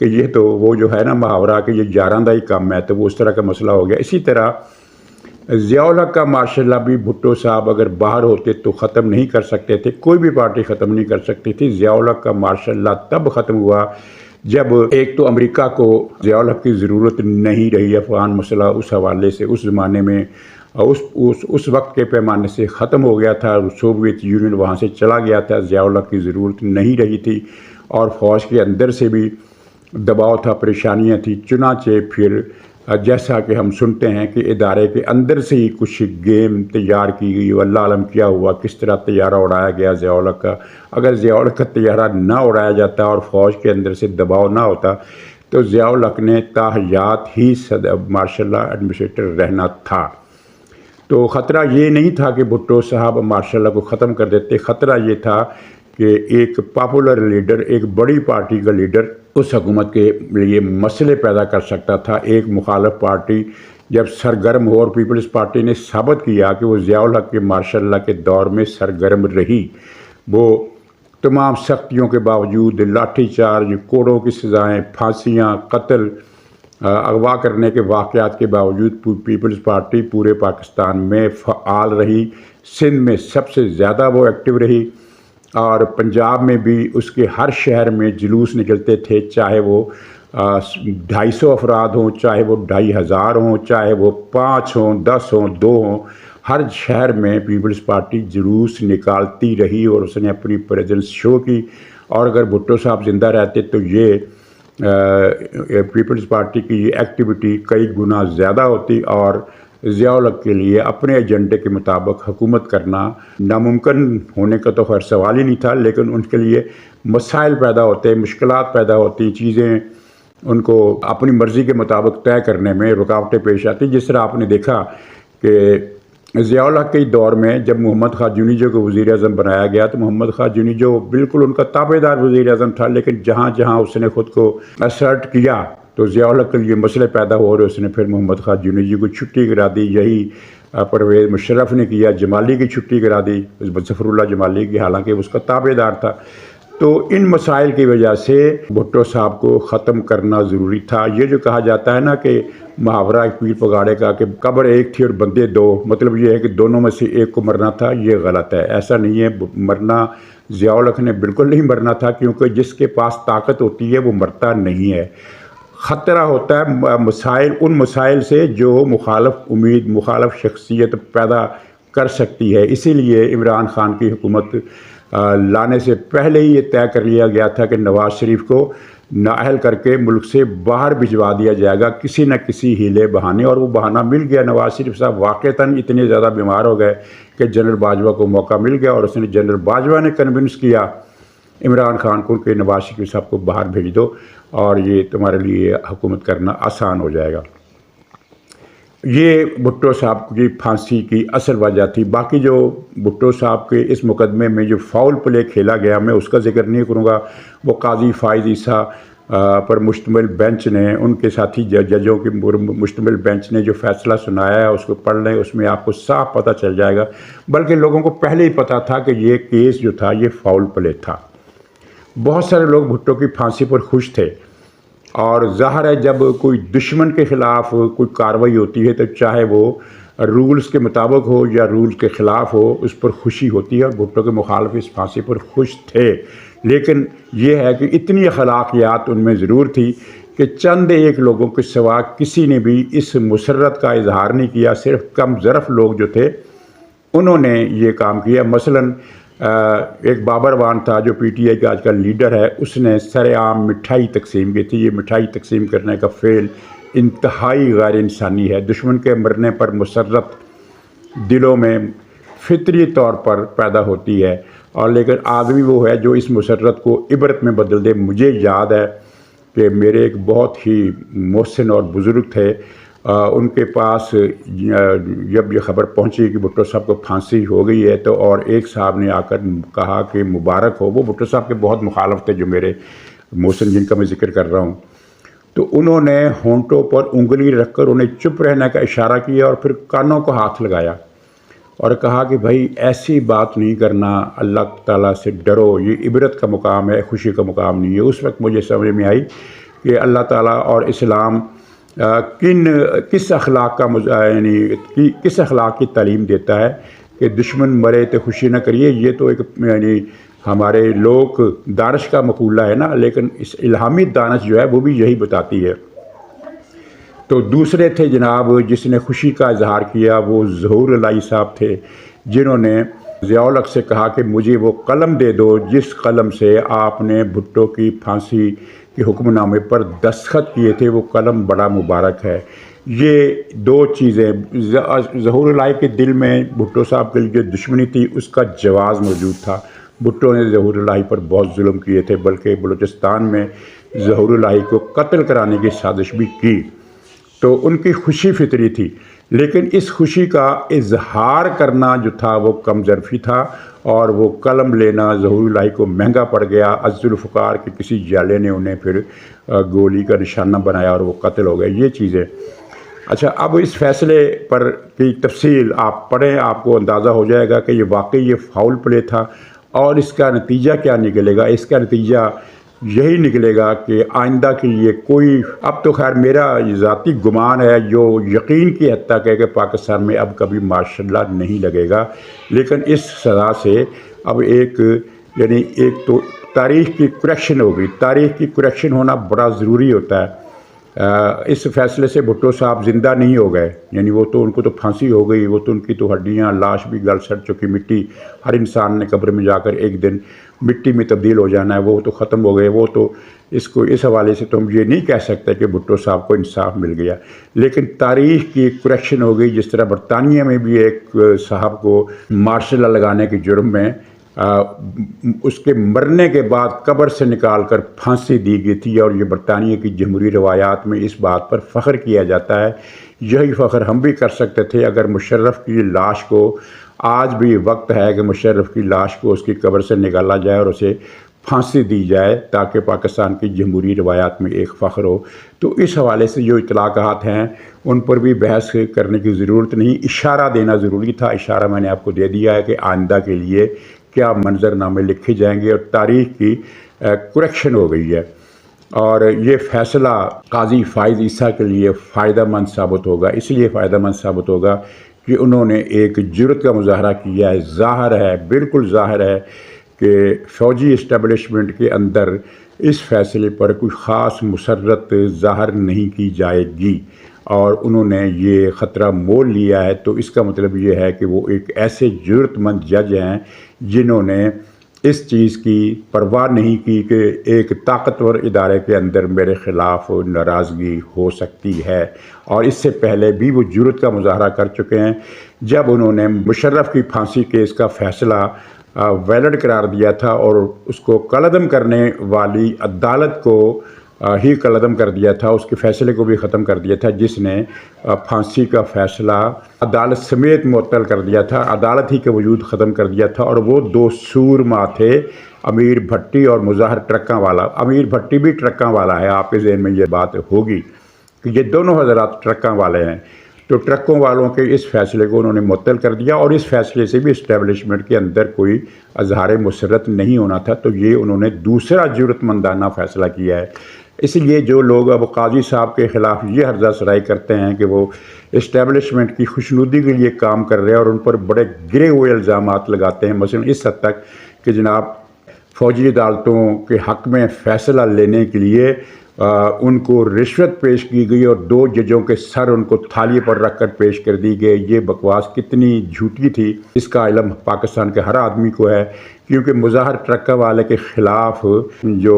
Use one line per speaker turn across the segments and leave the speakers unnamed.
کہ یہ تو وہ جو ہے نا محاورہ کہ یہ جاراندہ ہی کم ہے، تو وہ اس طرح کا مسئلہ ہو گیا۔ اسی طرح ضیاء الحق کا ماشاءاللہ بھی بھٹو صاحب اگر باہر ہوتے تو ختم نہیں کر سکتے تھے، کوئی بھی پارٹی ختم نہیں کر سکتی تھی۔ ضیاء الحق کا ماشاءاللہ تب ختم ہوا جب ایک تو امریکہ کو ضیاء الحق کی ضرورت نہیں رہی، افغان مسئلہ اس حوالے سے اس زمانے میں اس وقت کے پیمانے سے ختم ہو گیا تھا، سوویت یونین وہاں سے چلا گیا تھا، ضیاء الحق کی ضرورت نہیں رہی تھی، اور فوج کے اندر سے بھی دباؤ تھا، پریشانیاں تھیں۔ چنانچہ پھر جیسا کہ ہم سنتے ہیں کہ ادارے کے اندر سے ہی کچھ گیم تیار کی گئی، اللہ عالم کیا ہوا، کس طرح طیارہ اڑایا گیا ضیاء الحق کا۔ اگر ضیاء الحق کا طیارہ نہ اڑایا جاتا اور فوج کے اندر سے دباؤ نہ ہوتا تو ضیاء الحق نے تا حیات ہی مارشل لا ایڈمنسٹریٹر رہنا تھا۔ تو خطرہ یہ نہیں تھا کہ بھٹو صاحب مارشل لا کو ختم کر دیتے، خطرہ یہ تھا کہ ایک پاپولر لیڈر، ایک بڑی پارٹی کا لیڈر اس حکومت کے لیے مسئلے پیدا کر سکتا تھا۔ ایک مخالف پارٹی جب سرگرم ہو، اور پیپلز پارٹی نے ثابت کیا کہ وہ ضیاء الحق کے مارشل لا کے دور میں سرگرم رہی، وہ تمام سختیوں کے باوجود، لاٹھی چارج، کوڑوں کی سزائیں، پھانسیاں، قتل، اغوا کرنے کے واقعات کے باوجود پیپلز پارٹی پورے پاکستان میں فعال رہی، سندھ میں سب سے زیادہ وہ ایکٹیو رہی، اور پنجاب میں بھی اس کے ہر شہر میں جلوس نکلتے تھے، چاہے وہ 250 افراد ہوں، چاہے وہ 2500 ہوں، چاہے وہ 5 ہوں، 10 ہوں، 2 ہوں، ہر شہر میں پیپلز پارٹی جلوس نکالتی رہی اور اس نے اپنی پریزنس شو کی۔ اور اگر بھٹو صاحب زندہ رہتے تو یہ پیپلز پارٹی کی یہ ایکٹیویٹی کئی گنا زیادہ ہوتی، اور ضیاء الحق کے لیے اپنے ایجنڈے کے مطابق حکومت کرنا ناممکن ہونے کا تو خیر سوال ہی نہیں تھا، لیکن ان کے لیے مسائل پیدا ہوتے، مشکلات پیدا ہوتی، چیزیں ان کو اپنی مرضی کے مطابق طے کرنے میں رکاوٹیں پیش آتی۔ جس طرح آپ نے دیکھا کہ ضیاء الحق کے دور میں جب محمد خان جونیجو کو وزیر اعظم بنایا گیا تو محمد خان جونیجو بالکل ان کا تابع دار وزیر اعظم تھا، لیکن جہاں جہاں اس نے خود کو اسرٹ کیا تو ضیاء الحق کے لیے مسئلے پیدا ہو رہے، اس نے پھر محمد خان جونیجو کو چھٹی کرا دی۔ یہی پرویز مشرف نے کیا، جمالی کی چھٹی کرا دی، ظفر اللہ جمالی کی، حالانکہ اس کا تابع دار تھا۔ تو ان مسائل کی وجہ سے بھٹو صاحب کو ختم کرنا ضروری تھا۔ یہ جو کہا جاتا ہے نا کہ محاورہ ایک پیر پگاڑے کا کہ قبر ایک تھی اور بندے دو، مطلب یہ ہے کہ دونوں میں سے ایک کو مرنا تھا، یہ غلط ہے، ایسا نہیں ہے۔ مرنا ضیاء الحق نے بالکل نہیں مرنا تھا، کیونکہ جس کے پاس طاقت ہوتی ہے وہ مرتا نہیں ہے۔ خطرہ ہوتا ہے مسائل، ان مسائل سے جو مخالف شخصیت پیدا کر سکتی ہے۔ اسی لیے عمران خان کی حکومت لانے سے پہلے ہی یہ طے کر لیا گیا تھا کہ نواز شریف کو نااہل کر کے ملک سے باہر بھجوا دیا جائے گا کسی نہ کسی ہیلے بہانے، اور وہ بہانہ مل گیا۔ نواز شریف صاحب واقعتاً اتنے زیادہ بیمار ہو گئے کہ جنرل باجوہ کو موقع مل گیا، اور اس نے جنرل باجوہ نے کنونس کیا عمران خان کو کہ نواز شریف صاحب کو باہر بھیج دو اور یہ تمہارے لیے حکومت کرنا آسان ہو جائے گا۔ یہ بھٹو صاحب کی پھانسی کی اصل وجہ تھی۔ باقی جو بھٹو صاحب کے اس مقدمے میں جو فاؤل پلے کھیلا گیا میں اس کا ذکر نہیں کروں گا، وہ قاضی فائز عیسیٰ پر مشتمل بینچ نے، ان کے ساتھی ججوں کی مشتمل بینچ نے جو فیصلہ سنایا ہے اس کو پڑھ لیں، اس میں آپ کو صاف پتہ چل جائے گا۔ بلکہ لوگوں کو پہلے ہی پتہ تھا کہ یہ کیس جو تھا یہ فاؤل پلے تھا۔ بہت سارے لوگ بھٹو کی پھانسی پر خوش تھے، اور ظاہر ہے جب کوئی دشمن کے خلاف کوئی کارروائی ہوتی ہے تو چاہے وہ رولز کے مطابق ہو یا رولز کے خلاف ہو، اس پر خوشی ہوتی ہے، اور بھٹو کے مخالف اس پھانسی پر خوش تھے۔ لیکن یہ ہے کہ اتنی اخلاقیات ان میں ضرور تھی کہ چند ایک لوگوں کے سوا کسی نے بھی اس مسرت کا اظہار نہیں کیا، صرف کم ظرف لوگ جو تھے انہوں نے یہ کام کیا۔ مثلاً ایک بابر وان تھا جو پی ٹی آئی کا آج کل لیڈر ہے، اس نے سر عام مٹھائی تقسیم کی تھی۔ یہ مٹھائی تقسیم کرنے کا فعل انتہائی غیر انسانی ہے۔ دشمن کے مرنے پر مسرت دلوں میں فطری طور پر پیدا ہوتی ہے، اور لیکن آدمی وہ ہے جو اس مسرت کو عبرت میں بدل دے۔ مجھے یاد ہے کہ میرے ایک بہت ہی محسن اور بزرگ تھے، ان کے پاس جب یہ خبر پہنچی کہ بھٹو صاحب کو پھانسی ہو گئی ہے تو اور ایک صاحب نے آ کر کہا کہ مبارک ہو۔ وہ بھٹو صاحب کے بہت مخالف تھے جو میرے محسن جن کا میں ذکر کر رہا ہوں، تو انہوں نے ہونٹوں پر انگلی رکھ کر انہیں چپ رہنے کا اشارہ کیا اور پھر کانوں کو ہاتھ لگایا اور کہا کہ بھائی ایسی بات نہیں کرنا، اللہ تعالیٰ سے ڈرو، یہ عبرت کا مقام ہے، خوشی کا مقام نہیں ہے۔ اس وقت مجھے سمجھ میں آئی کہ اللہ تعالیٰ اور اسلام کس اخلاق کا یعنی کس اخلاق کی تعلیم دیتا ہے کہ دشمن مرے تو خوشی نہ کریے. یہ تو ایک یعنی ہمارے لوک دانش کا مقولہ ہے نا، لیکن اس الہامی دانش جو ہے وہ بھی یہی بتاتی ہے. تو دوسرے تھے جناب جس نے خوشی کا اظہار کیا، وہ ظہور الہی صاحب تھے، جنہوں نے ضیاء الحق سے کہا کہ مجھے وہ قلم دے دو جس قلم سے آپ نے بھٹو کی پھانسی کے حکم نامے پر دستخط کیے تھے، وہ قلم بڑا مبارک ہے. یہ دو چیزیں ظہور الہی کے دل میں بھٹو صاحب کے لیے دشمنی تھی، اس کا جواز موجود تھا. بھٹو نے ظہور الہی پر بہت ظلم کیے تھے، بلکہ بلوچستان میں ظہور الہی کو قتل کرانے کی سازش بھی کی. تو ان کی خوشی فطری تھی، لیکن اس خوشی کا اظہار کرنا جو تھا وہ کم ظرفی تھا، اور وہ قلم لینا ظہور الہی کو مہنگا پڑ گیا. عزالفقار کے کسی جالے نے انہیں پھر گولی کا نشانہ بنایا اور وہ قتل ہو گئے. یہ چیزیں اچھا. اب اس فیصلے پر کی تفصیل آپ پڑھیں، آپ کو اندازہ ہو جائے گا کہ یہ واقعی یہ فاؤل پلے تھا، اور اس کا نتیجہ کیا نکلے گا. اس کا نتیجہ یہی نکلے گا کہ آئندہ کے لیے کوئی، اب تو خیر میرا ذاتی گمان ہے جو یقین کی حد تک ہے کہ پاکستان میں اب کبھی مارشل لا نہیں لگے گا. لیکن اس سزا سے اب ایک یعنی ایک تو تاریخ کی کریکشن ہوگی. تاریخ کی کریکشن ہونا بڑا ضروری ہوتا ہے. اس فیصلے سے بھٹو صاحب زندہ نہیں ہو گئے، یعنی وہ تو ان کو تو پھانسی ہو گئی، وہ تو ان کی تو ہڈیاں لاش بھی گل سڑ چکی. مٹی ہر انسان نے قبر میں جا کر ایک دن مٹی میں تبدیل ہو جانا ہے، وہ تو ختم ہو گئے. وہ تو اس حوالے سے تو ہم یہ نہیں کہہ سکتے کہ بھٹو صاحب کو انصاف مل گیا. لیکن تاریخ کی کریکشن ہو گئی. جس طرح برطانیہ میں بھی ایک صاحب کو مارشل لا لگانے کے جرم میں اس کے مرنے کے بعد قبر سے نکال کر پھانسی دی گئی تھی، اور یہ برطانیہ کی جمہوری روایات میں اس بات پر فخر کیا جاتا ہے. یہی فخر ہم بھی کر سکتے تھے اگر مشرف کی لاش کو، آج بھی وقت ہے کہ مشرف کی لاش کو اس کی قبر سے نکالا جائے اور اسے پھانسی دی جائے، تاکہ پاکستان کی جمہوری روایات میں ایک فخر ہو. تو اس حوالے سے جو اطلاقات ہیں ان پر بھی بحث کرنے کی ضرورت نہیں. اشارہ دینا ضروری تھا. اشارہ میں نے آپ کو دے دیا ہے کہ آئندہ کے لیے کیا منظر نامے لکھے جائیں گے، اور تاریخ کی کریکشن ہو گئی ہے. اور یہ فیصلہ قاضی فائز عیسیٰ کے لیے فائدہ مند ثابت ہوگا. اس لیے فائدہ مند ثابت ہوگا کہ انہوں نے ایک جرأت کا مظاہرہ کیا ہے. ظاہر ہے، بالکل ظاہر ہے کہ فوجی اسٹیبلشمنٹ کے اندر اس فیصلے پر کوئی خاص مسرت ظاہر نہیں کی جائے گی، اور انہوں نے یہ خطرہ مول لیا ہے. تو اس کا مطلب یہ ہے کہ وہ ایک ایسے جرأت مند جج ہیں جنہوں نے اس چیز کی پرواہ نہیں کی کہ ایک طاقتور ادارے کے اندر میرے خلاف ناراضگی ہو سکتی ہے. اور اس سے پہلے بھی وہ جرأت کا مظاہرہ کر چکے ہیں جب انہوں نے مشرف کی پھانسی کیس کا فیصلہ ویلڈ قرار دیا تھا، اور اس کو کالعدم کرنے والی عدالت کو ہی کالعدم کر دیا تھا، اس کے فیصلے کو بھی ختم کر دیا تھا، جس نے پھانسی کا فیصلہ عدالت سمیت معطل کر دیا تھا، عدالت ہی کا وجود ختم کر دیا تھا. اور وہ دو سورما تھے، امیر بھٹی اور مظاہر ٹرکاں والا. امیر بھٹی بھی ٹرکاں والا ہے، آپ کے ذہن میں یہ بات ہوگی کہ یہ دونوں حضرات ٹرکاں والے ہیں. تو ٹرکوں والوں کے اس فیصلے کو انہوں نے معطل کر دیا، اور اس فیصلے سے بھی اسٹیبلشمنٹ کے اندر کوئی اظہار مسرت نہیں ہونا تھا. تو یہ انہوں نے دوسرا جرأت مندانہ فیصلہ کیا ہے. اس لیے جو لوگ اب قاضی صاحب کے خلاف یہ ہرزہ سرائی کرتے ہیں کہ وہ اسٹیبلشمنٹ کی خوشنودی کے لیے کام کر رہے ہیں، اور ان پر بڑے گرے ہوئے الزامات لگاتے ہیں، مثلا اس حد تک کہ جناب فوجی عدالتوں کے حق میں فیصلہ لینے کے لیے ان کو رشوت پیش کی گئی، اور 2 ججوں کے سر ان کو تھالی پر رکھ کر پیش کر دی گئی. یہ بکواس کتنی جھوٹی تھی اس کا علم پاکستان کے ہر آدمی کو ہے، کیونکہ مظاہر ٹرکہ والے کے خلاف جو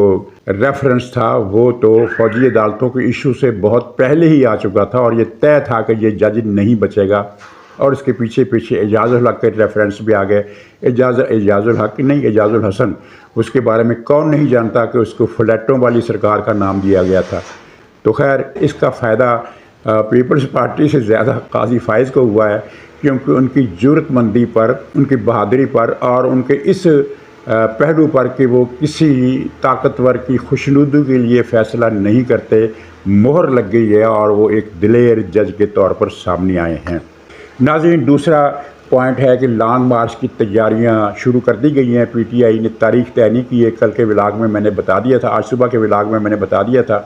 ریفرنس تھا وہ تو فوجی عدالتوں کے ایشو سے بہت پہلے ہی آ چکا تھا، اور یہ طے تھا کہ یہ جج نہیں بچے گا. اور اس کے پیچھے اعجاز الحق کے ریفرنس بھی آ گئے. اعجاز الحق نہیں، اعجاز الحسن، اس کے بارے میں کون نہیں جانتا کہ اس کو فلیٹوں والی سرکار کا نام دیا گیا تھا. تو خیر اس کا فائدہ پیپلز پارٹی سے زیادہ قاضی فائز کو ہوا ہے، کیونکہ ان کی جرأت مندی پر، ان کی بہادری پر، اور ان کے اس پہلو پر کہ وہ کسی طاقتور کی خوشنودی کے لیے فیصلہ نہیں کرتے، مہر لگ گئی ہے، اور وہ ایک دلیر جج کے طور پر سامنے آئے ہیں. ناظرین، دوسرا پوائنٹ ہے کہ لانگ مارچ کی تیاریاں شروع کر دی گئی ہیں. پی ٹی آئی نے تاریخ طے نہیں کی ہے. کل کے ولاگ میں میں نے بتا دیا تھا، آج صبح کے ولاگ میں نے بتا دیا تھا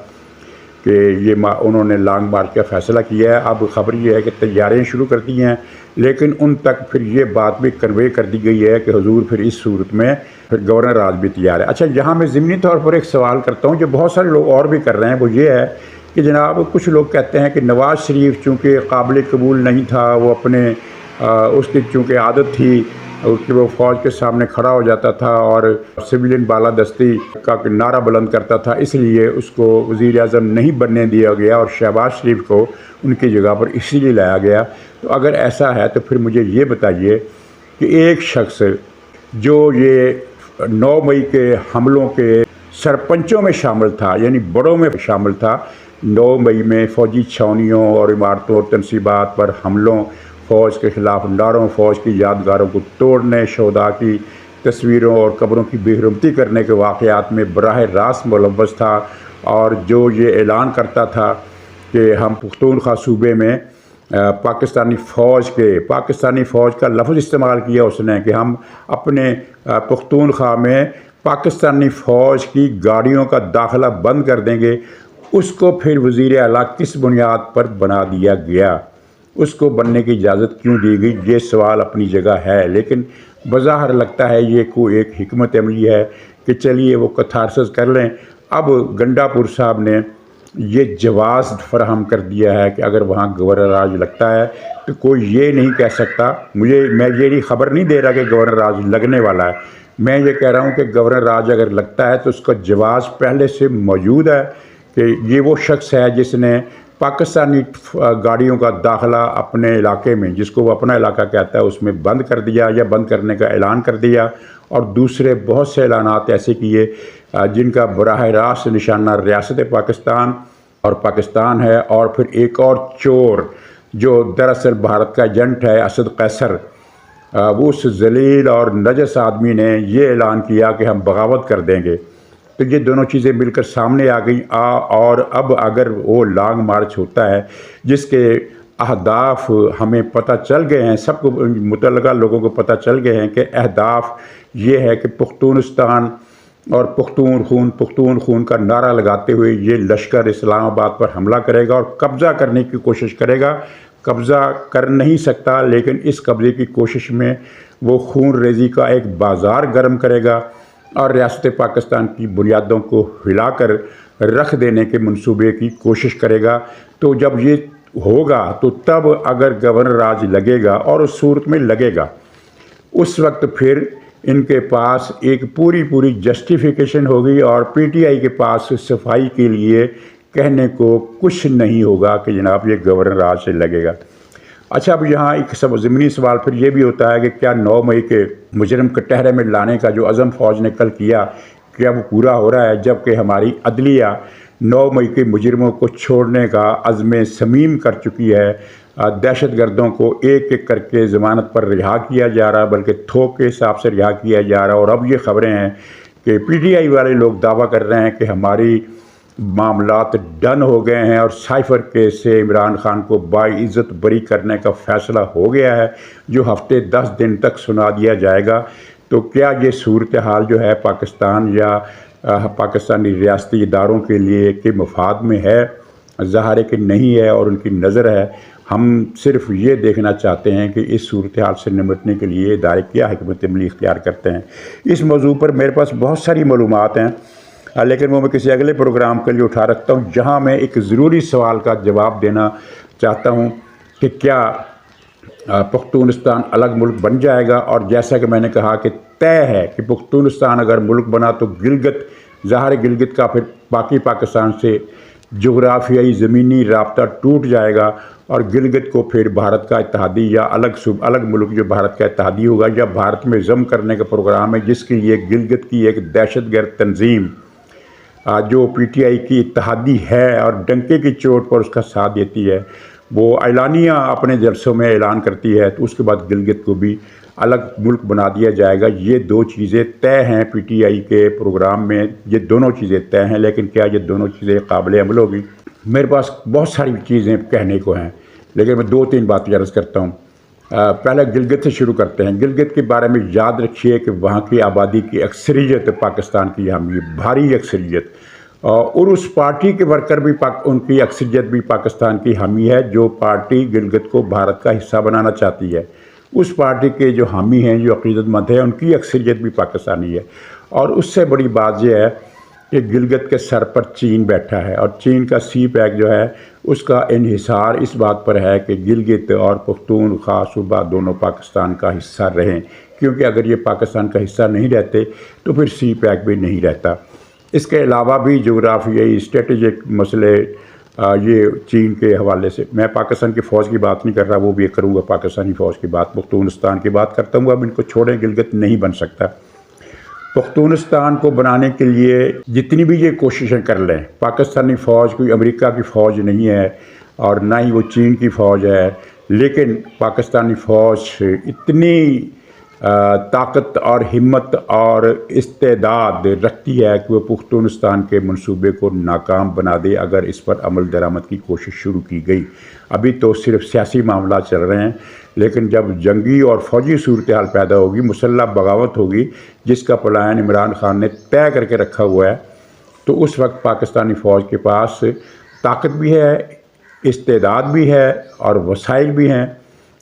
کہ انہوں نے لانگ مارچ کا فیصلہ کیا ہے۔ اب خبر یہ ہے کہ تیاریاں شروع کر دی ہیں، لیکن ان تک پھر یہ بات بھی کنوے کر دی گئی ہے کہ حضور پھر اس صورت میں پھر گورنر راج بھی تیار ہے۔ اچھا، یہاں میں ضمنی طور پر ایک سوال کرتا ہوں جو بہت سارے لوگ اور بھی کر رہے ہیں، وہ یہ ہے کہ جناب کچھ لوگ کہتے ہیں کہ نواز شریف چونکہ قابل قبول نہیں تھا، وہ اپنے اس کی چونکہ عادت تھی کہ وہ فوج کے سامنے کھڑا ہو جاتا تھا اور سویلین بالادستی کا نعرہ بلند کرتا تھا، اس لیے اس کو وزیر اعظم نہیں بننے دیا گیا اور شہباز شریف کو ان کی جگہ پر اسی لیے لایا گیا۔ تو اگر ایسا ہے تو پھر مجھے یہ بتائیے کہ ایک شخص جو یہ 9 مئی کے حملوں کے سرپنچوں میں شامل تھا، یعنی بڑوں میں شامل تھا، 9 مئی میں فوجی چھاؤنیوں اور عمارتوں اور تنصیبات پر حملوں، فوج کے خلاف نعروں، فوج کی یادگاروں کو توڑنے، شہداء کی تصویروں اور قبروں کی بے حرمتی کرنے کے واقعات میں براہ راست ملوث تھا، اور جو یہ اعلان کرتا تھا کہ ہم پختونخوا صوبے میں پاکستانی فوج کا لفظ استعمال کیا اس نے کہ ہم اپنے پختونخوا میں پاکستانی فوج کی گاڑیوں کا داخلہ بند کر دیں گے، اس کو پھر وزیر اعلیٰ کس بنیاد پر بنا دیا گیا؟ اس کو بننے کی اجازت کیوں دی گئی؟ یہ سوال اپنی جگہ ہے، لیکن بظاہر لگتا ہے یہ کوئی ایک حکمت عملی ہے کہ چلیے وہ کتھارسس کر لیں۔ اب گنڈا پور صاحب نے یہ جواز فراہم کر دیا ہے کہ اگر وہاں گورنر راج لگتا ہے تو کوئی یہ نہیں کہہ سکتا، میں یہ خبر نہیں دے رہا کہ گورنر راج لگنے والا ہے، میں یہ کہہ رہا ہوں کہ گورنر راج اگر لگتا ہے تو اس کا جواز پہلے سے موجود ہے کہ یہ وہ شخص ہے جس نے پاکستانی گاڑیوں کا داخلہ اپنے علاقے میں، جس کو وہ اپنا علاقہ کہتا ہے، اس میں بند کر دیا یا بند کرنے کا اعلان کر دیا، اور دوسرے بہت سے اعلانات ایسے کیے جن کا براہ راست نشانہ ریاست پاکستان اور پاکستان ہے۔ اور پھر ایک اور چور جو دراصل بھارت کا ایجنٹ ہے، اسد قیصر، وہ اس ذلیل اور نجس آدمی نے یہ اعلان کیا کہ ہم بغاوت کر دیں گے۔ تو یہ دونوں چیزیں مل کر سامنے آ گئیں، اور اب اگر وہ لانگ مارچ ہوتا ہے جس کے اہداف ہمیں پتہ چل گئے ہیں، سب کو متعلقہ لوگوں کو پتہ چل گئے ہیں کہ اہداف یہ ہے کہ پختونستان اور پختون خون کا نعرہ لگاتے ہوئے یہ لشکر اسلام آباد پر حملہ کرے گا اور قبضہ کرنے کی کوشش کرے گا۔ قبضہ کر نہیں سکتا، لیکن اس قبضے کی کوشش میں وہ خون ریزی کا ایک بازار گرم کرے گا اور ریاست پاکستان کی بنیادوں کو ہلا کر رکھ دینے کے منصوبے کی کوشش کرے گا۔ تو جب یہ ہوگا تو تب اگر گورنر راج لگے گا، اور اس صورت میں لگے گا، اس وقت پھر ان کے پاس ایک پوری جسٹیفیکیشن ہوگی، اور پی ٹی آئی کے پاس صفائی کے لیے کہنے کو کچھ نہیں ہوگا کہ جناب یہ گورنر راج سے لگے گا۔ اچھا، اب یہاں ایک ضمنی سوال پھر یہ بھی ہوتا ہے کہ کیا 9 مئی کے مجرم کٹہرے میں لانے کا جو عزم فوج نے کل کیا، کیا وہ پورا ہو رہا ہے؟ جبکہ ہماری عدلیہ 9 مئی کے مجرموں کو چھوڑنے کا عزم صمیم کر چکی ہے، دہشت گردوں کو ایک ایک کر کے ضمانت پر رہا کیا جا رہا، بلکہ تھوک کے حساب سے رہا کیا جا رہا، اور اب یہ خبریں ہیں کہ پی ٹی آئی والے لوگ دعویٰ کر رہے ہیں کہ ہماری معاملات ڈن ہو گئے ہیں اور سائفر کیس سے عمران خان کو باعزت بری کرنے کا فیصلہ ہو گیا ہے، جو ہفتے 10 دن تک سنا دیا جائے گا۔ تو کیا یہ صورتحال جو ہے پاکستان یا پاکستانی ریاستی اداروں کے لیے کے مفاد میں ہے؟ ظاہر ہے کہ نہیں ہے، اور ان کی نظر ہے۔ ہم صرف یہ دیکھنا چاہتے ہیں کہ اس صورتحال سے نمٹنے کے لیے ادارے کیا حکمت عملی اختیار کرتے ہیں۔ اس موضوع پر میرے پاس بہت ساری معلومات ہیں، لیکن وہ میں کسی اگلے پروگرام کے لیے اٹھا رکھتا ہوں، جہاں میں ایک ضروری سوال کا جواب دینا چاہتا ہوں کہ کیا پختونستان الگ ملک بن جائے گا؟ اور جیسا کہ میں نے کہا کہ طے ہے کہ پختونستان اگر ملک بنا تو گلگت، ظاہر گلگت کا پھر باقی پاکستان سے جغرافیائی زمینی رابطہ ٹوٹ جائے گا، اور گلگت کو پھر بھارت کا اتحادی یا الگ ملک جو بھارت کا اتحادی ہوگا یا بھارت میں ضم کرنے کا پروگرام ہے، جس کے لیے گلگت کی ایک دہشت گرد تنظیم جو پی ٹی آئی کی اتحادی ہے اور ڈنکے کی چوٹ پر اس کا ساتھ دیتی ہے، وہ اعلانیہ اپنے جلسوں میں اعلان کرتی ہے، تو اس کے بعد گلگت کو بھی الگ ملک بنا دیا جائے گا۔ یہ 2 چیزیں طے ہیں پی ٹی آئی کے پروگرام میں، یہ دونوں چیزیں طے ہیں، لیکن کیا یہ دونوں چیزیں قابل عمل ہوگی؟ میرے پاس بہت ساری چیزیں کہنے کو ہیں، لیکن میں 2-3 باتیں عرض کرتا ہوں۔ پہلے گلگت سے شروع کرتے ہیں۔ گلگت کے بارے میں یاد رکھیے کہ وہاں کی آبادی کی اکثریت پاکستان کی، ہم یہ بھاری اکثریت اور اس پارٹی کے ورکر بھی ان کی اکثریت بھی پاکستان کی حامی ہے، جو پارٹی گلگت کو بھارت کا حصہ بنانا چاہتی ہے۔ اس پارٹی کے جو حامی ہیں، جو عقیدت مند ہیں، ان کی اکثریت بھی پاکستانی ہے۔ اور اس سے بڑی بات یہ ہے کہ گلگت کے سر پر چین بیٹھا ہے، اور چین کا سی پیک جو ہے اس کا انحصار اس بات پر ہے کہ گلگت اور پختونخوا صوبہ دونوں پاکستان کا حصہ رہیں، کیونکہ اگر یہ پاکستان کا حصہ نہیں رہتے تو پھر سی پیک بھی نہیں رہتا۔ اس کے علاوہ بھی جغرافیائی اسٹریٹجک مسئلے یہ چین کے حوالے سے، میں پاکستان کی فوج کی بات نہیں کر رہا، وہ بھی کروں گا پاکستانی فوج کی بات، پختونستان کی بات کرتا ہوں۔ اب ان کو چھوڑیں، گلگت نہیں بن سکتا۔ پختونستان کو بنانے کے لیے جتنی بھی یہ کوششیں کر لیں، پاکستانی فوج کوئی امریکہ کی فوج نہیں ہے اور نہ ہی وہ چین کی فوج ہے، لیکن پاکستانی فوج اتنی طاقت اور ہمت اور استعداد رکھتی ہے کہ وہ پختونستان کے منصوبے کو ناکام بنا دے اگر اس پر عمل درآمد کی کوشش شروع کی گئی۔ ابھی تو صرف سیاسی معاملات چل رہے ہیں، لیکن جب جنگی اور فوجی صورتحال پیدا ہوگی، مسلح بغاوت ہوگی جس کا پلان عمران خان نے طے کر کے رکھا ہوا ہے، تو اس وقت پاکستانی فوج کے پاس طاقت بھی ہے، استعداد بھی ہے اور وسائل بھی ہیں،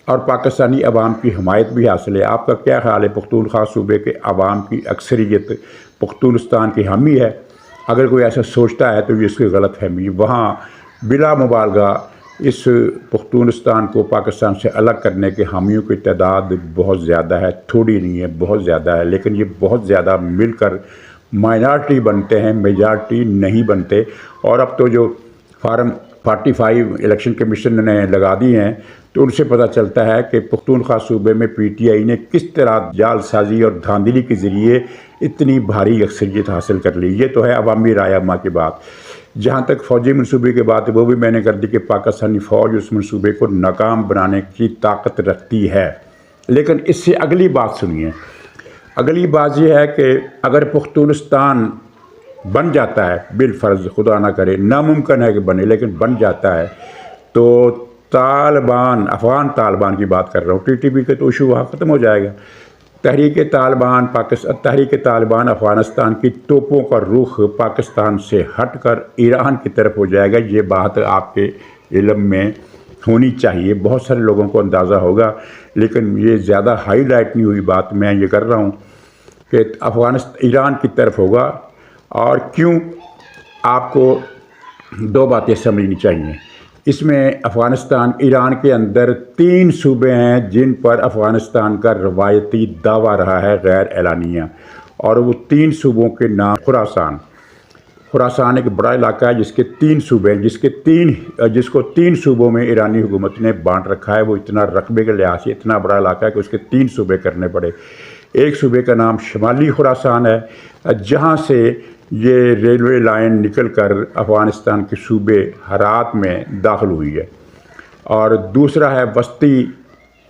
اور پاکستانی عوام کی حمایت بھی حاصل ہے۔ آپ کا کیا خیال ہے؟ پختونخوا صوبے کے عوام کی اکثریت پختونستان کی حامی ہے؟ اگر کوئی ایسا سوچتا ہے تو یہ اس کی غلط فہمی۔ وہاں بلا مبالغہ اس پختونستان کو پاکستان سے الگ کرنے کے حامیوں کی تعداد بہت زیادہ ہے، تھوڑی نہیں ہے، بہت زیادہ ہے، لیکن یہ بہت زیادہ مل کر مائنارٹی بنتے ہیں، میجارٹی نہیں بنتے۔ اور اب تو جو فارم 45 الیکشن کمیشن نے لگا دی ہیں، تو ان سے پتہ چلتا ہے کہ پختونخوا صوبے میں پی ٹی آئی نے کس طرح جال سازی اور دھاندلی کے ذریعے اتنی بھاری اکثریت حاصل کر لی۔ یہ تو ہے عوامی رائے عامہ کی بات۔ جہاں تک فوجی منصوبے کی بات ہے، وہ بھی میں نے کر دی کہ پاکستانی فوج اس منصوبے کو ناکام بنانے کی طاقت رکھتی ہے۔ لیکن اس سے اگلی بات سنیے۔ اگلی بات یہ ہے کہ اگر پختونستان بن جاتا ہے، بالفرض، خدا نہ کرے، ناممکن ہے کہ بنے، لیکن بن جاتا ہے، تو طالبان، افغان طالبان کی بات کر رہا ہوں، ٹی ٹی پی کا تو ایشو وہاں ختم ہو جائے گا۔ تحریک طالبان افغانستان کی توپوں کا رخ پاکستان سے ہٹ کر ایران کی طرف ہو جائے گا۔ یہ بات آپ کے علم میں ہونی چاہیے، بہت سارے لوگوں کو اندازہ ہوگا، لیکن یہ زیادہ ہائی لائٹ نہیں ہوئی بات، میں یہ کر رہا ہوں کہ ایران کی طرف ہوگا۔ اور کیوں؟ آپ کو دو باتیں سمجھنی چاہیے اس میں۔ افغانستان، ایران کے اندر 3 صوبے ہیں جن پر افغانستان کا روایتی دعویٰ رہا ہے غیر اعلانیہ، اور وہ 3 صوبوں کے نام خراسان ایک بڑا علاقہ ہے جس کے 3 صوبے ہیں، جس کو 3 صوبوں میں ایرانی حکومت نے بانٹ رکھا ہے۔ وہ اتنا رقبے کے لحاظ سے اتنا بڑا علاقہ ہے کہ اس کے 3 صوبے کرنے پڑے۔ ایک صوبے کا نام شمالی خراسان ہے، جہاں سے یہ ریلوے لائن نکل کر افغانستان کے صوبے ہرات میں داخل ہوئی ہے، اور دوسرا ہے وسطی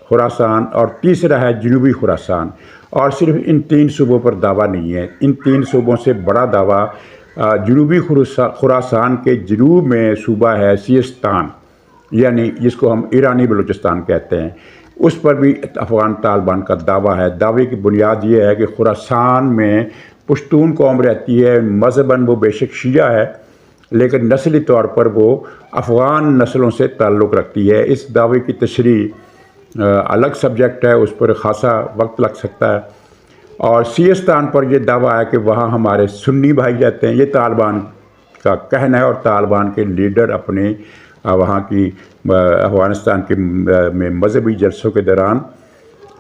خراسان، اور تیسرا ہے جنوبی خراسان۔ اور صرف ان 3 صوبوں پر دعویٰ نہیں ہے، ان 3 صوبوں سے بڑا دعویٰ جنوبی خراسان کے جنوب میں صوبہ ہے سیستان، یعنی جس کو ہم ایرانی بلوچستان کہتے ہیں، اس پر بھی افغان طالبان کا دعویٰ ہے۔ دعوے کی بنیاد یہ ہے کہ خراسان میں پشتون قوم رہتی ہے، مذہباً وہ بے شک شیعہ ہے، لیکن نسلی طور پر وہ افغان نسلوں سے تعلق رکھتی ہے۔ اس دعوے کی تشریح الگ سبجیکٹ ہے، اس پر خاصا وقت لگ سکتا ہے۔ اور سیستان پر یہ دعویٰ ہے کہ وہاں ہمارے سنی بھائی رہتے ہیں، یہ طالبان کا کہنا ہے، اور طالبان کے لیڈر اپنے وہاں کی افغانستان کے میں مذہبی جلسوں کے دوران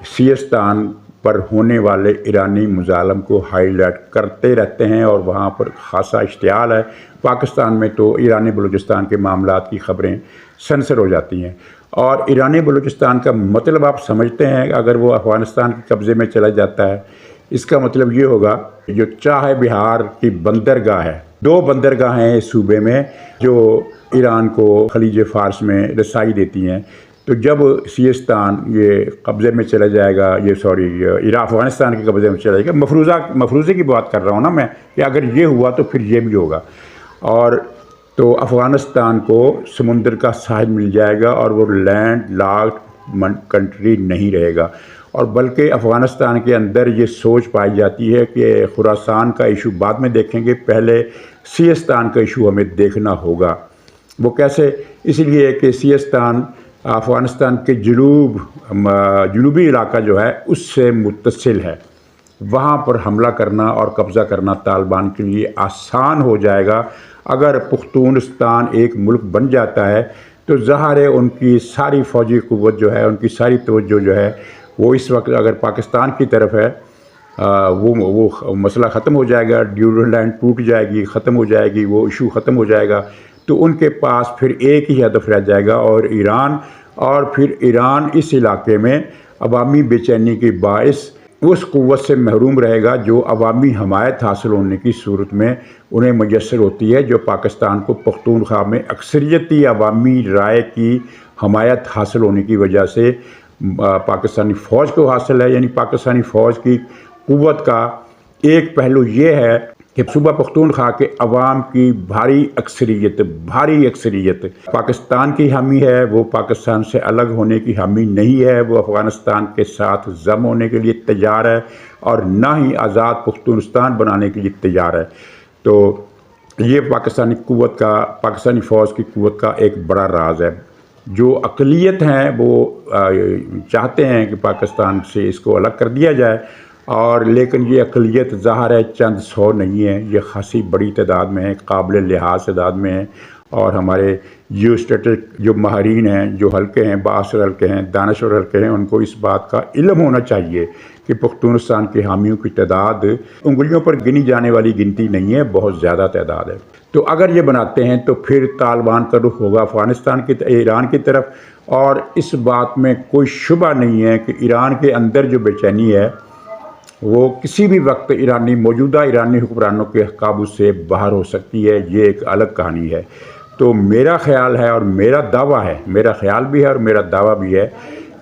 سیستان پر ہونے والے ایرانی مظالم کو ہائی لائٹ کرتے رہتے ہیں، اور وہاں پر خاصا اشتعال ہے۔ پاکستان میں تو ایرانی بلوچستان کے معاملات کی خبریں سنسر ہو جاتی ہیں، اور ایرانی بلوچستان کا مطلب آپ سمجھتے ہیں اگر وہ افغانستان کے قبضے میں چلا جاتا ہے، اس کا مطلب یہ ہوگا جو چاہے بہار کی بندرگاہ ہے، 2 بندرگاہیں ہیں اس صوبے میں جو ایران کو خلیج فارس میں رسائی دیتی ہیں۔ تو جب سیستان یہ قبضے میں چلا جائے گا، افغانستان کے قبضے میں چلا جائے گا، مفروضے کی بات کر رہا ہوں نا میں، کہ اگر یہ ہوا تو پھر یہ بھی ہوگا، اور تو افغانستان کو سمندر کا ساحل مل جائے گا، اور وہ لینڈ لاکڈ کنٹری نہیں رہے گا۔ اور بلکہ افغانستان کے اندر یہ سوچ پائی جاتی ہے کہ خراسان کا ایشو بعد میں دیکھیں گے، پہلے سیستان کا ایشو ہمیں دیکھنا ہوگا۔ وہ کیسے؟ اس لیے کہ سیستان افغانستان کے جنوبی علاقہ جو ہے اس سے متصل ہے، وہاں پر حملہ کرنا اور قبضہ کرنا طالبان کے لیے آسان ہو جائے گا۔ اگر پختونستان ایک ملک بن جاتا ہے تو ظاہر ہے ان کی ساری فوجی قوت جو ہے، ان کی ساری توجہ جو ہے وہ اس وقت اگر پاکستان کی طرف ہے، وہ مسئلہ ختم ہو جائے گا، ڈیورنڈ لائن ٹوٹ جائے گی، ختم ہو جائے گی، وہ ایشو ختم ہو جائے گا، تو ان کے پاس پھر ایک ہی ہدف رہ جائے گا اور پھر ایران اس علاقے میں عوامی بے چینی کے باعث اس قوت سے محروم رہے گا جو عوامی حمایت حاصل ہونے کی صورت میں انہیں میسر ہوتی ہے، جو پاکستان کو پختونخوا میں اکثریتی عوامی رائے کی حمایت حاصل ہونے کی وجہ سے پاکستانی فوج کو حاصل ہے۔ یعنی پاکستانی فوج کی قوت کا ایک پہلو یہ ہے کہ صوبہ پختونخوا کے عوام کی بھاری اکثریت پاکستان کی حامی ہے، وہ پاکستان سے الگ ہونے کی حامی نہیں ہے، وہ افغانستان کے ساتھ ضم ہونے کے لیے تیار ہے اور نہ ہی آزاد پختونستان بنانے کے لیے تیار ہے۔ تو یہ پاکستانی فوج کی قوت کا ایک بڑا راز ہے۔ جو اقلیت ہیں وہ چاہتے ہیں کہ پاکستان سے اس کو الگ کر دیا جائے، لیکن یہ اقلیت ظاہر ہے چند سو نہیں ہے، یہ خاصی بڑی تعداد میں ہے، قابل لحاظ تعداد میں ہے، اور ہمارے جیو اسٹیٹک جو ماہرین ہیں، جو حلقے ہیں، بااثر حلقے ہیں، دانشور حلقے ہیں، ان کو اس بات کا علم ہونا چاہیے کہ پختونستان کے حامیوں کی تعداد انگلیوں پر گنی جانے والی گنتی نہیں ہے، بہت زیادہ تعداد ہے۔ تو اگر یہ بناتے ہیں تو پھر طالبان کا رخ ہوگا ایران کی طرف، اور اس بات میں کوئی شبہ نہیں ہے کہ ایران کے اندر جو بے چینی ہے وہ کسی بھی وقت موجودہ ایرانی حکمرانوں کے قابو سے باہر ہو سکتی ہے، یہ ایک الگ کہانی ہے۔ تو میرا خیال ہے اور میرا دعویٰ ہے، میرا خیال بھی ہے اور میرا دعویٰ بھی ہے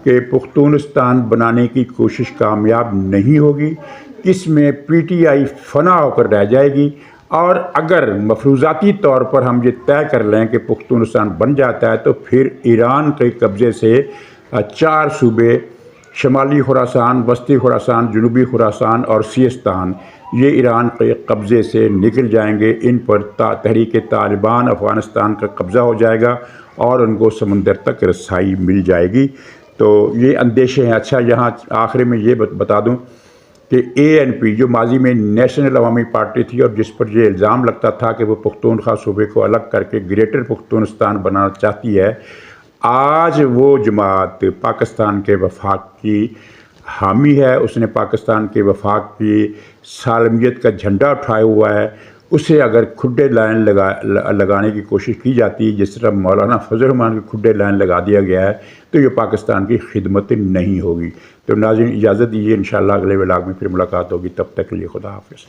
کہ پختونستان بنانے کی کوشش کامیاب نہیں ہوگی، اس میں پی ٹی آئی فنا ہو کر رہ جائے گی، اور اگر مفروضاتی طور پر ہم یہ طے کر لیں کہ پختونستان بن جاتا ہے تو پھر ایران کے قبضے سے 4 صوبے، شمالی خراسان، وسطی خراسان، جنوبی خراسان اور سیستان، یہ ایران کے قبضے سے نکل جائیں گے۔ ان پر تحریک طالبان افغانستان کا قبضہ ہو جائے گا اور ان کو سمندر تک رسائی مل جائے گی۔ تو یہ اندیشے ہیں۔ اچھا، یہاں آخر میں یہ بتا دوں کہ ANP جو ماضی میں نیشنل عوامی پارٹی تھی اور جس پر یہ الزام لگتا تھا کہ وہ پختونخوا صوبے کو الگ کر کے گریٹر پختونستان بنانا چاہتی ہے، آج وہ جماعت پاکستان کے وفاق کی حامی ہے، اس نے پاکستان کے وفاق کی سالمیت کا جھنڈا اٹھایا ہوا ہے۔ اسے اگر کھڈے لائن لگانے کی کوشش کی جاتی ہے، جس طرح مولانا فضل الرحمان کے کھڈے لائن لگا دیا گیا ہے، تو یہ پاکستان کی خدمت نہیں ہوگی۔ تو ناظرین اجازت دیجیے، انشاءاللہ اگلے ولاگ میں پھر ملاقات ہوگی، تب تک کے لیے خدا حافظ۔